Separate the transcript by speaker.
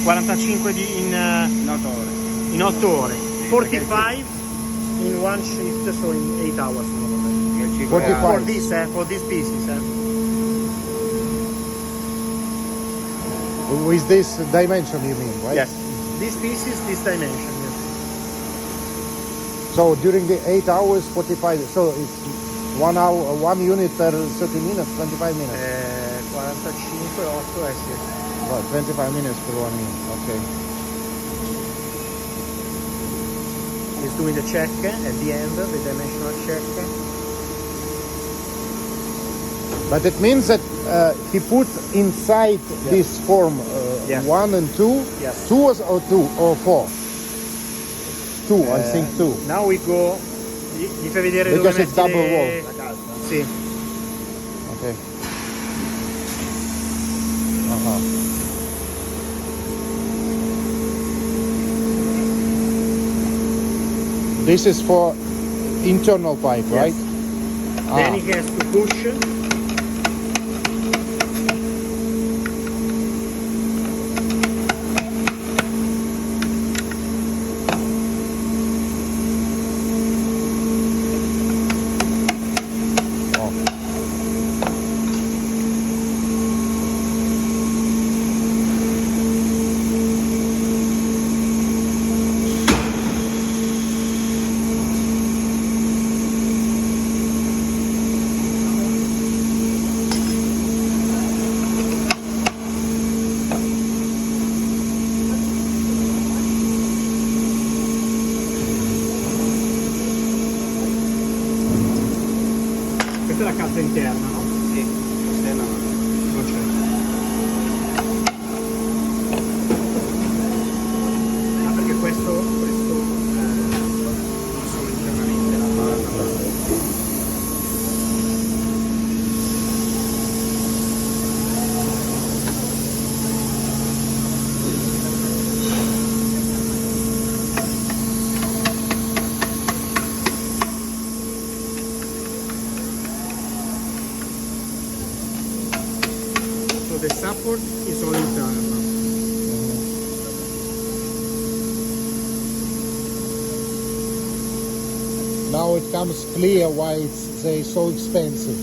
Speaker 1: 45 in
Speaker 2: 8 ore.
Speaker 1: in 8 ore. 45 in one shift, so in 8 hours.
Speaker 2: 45.
Speaker 1: For these pieces.
Speaker 3: With this dimension, you mean, right?
Speaker 1: Yes. These pieces, this dimension. Yes.
Speaker 3: So during the 8 hours, 45. So it's 1 hour, 1 unit per 30 minutes, 25 minutes.
Speaker 1: 45, 8, sì.
Speaker 3: Right, 25 minutes per 1 unit. Okay.
Speaker 1: He's doing the check at the end, the dimensional check.
Speaker 3: But it means that he put inside this form
Speaker 1: Yes.
Speaker 3: 1 and 2.
Speaker 1: Yes.
Speaker 3: 2 or 2 or 4. 2, I think 2.
Speaker 1: Now we go. Gli fai vedere
Speaker 3: Because
Speaker 1: dove
Speaker 3: it's double
Speaker 1: metti
Speaker 3: wall.
Speaker 1: la calza. Sì.
Speaker 3: Okay. Uh-huh. This is for internal pipe,
Speaker 1: Yes.
Speaker 3: right?
Speaker 1: Then he has to push. Questa è la calza interna, no?
Speaker 2: Sì, esterna no.
Speaker 1: Non c'è. Ah, perché questo solo internamente la barra. So the support is all internal.
Speaker 3: Now it comes clear why they're so expensive.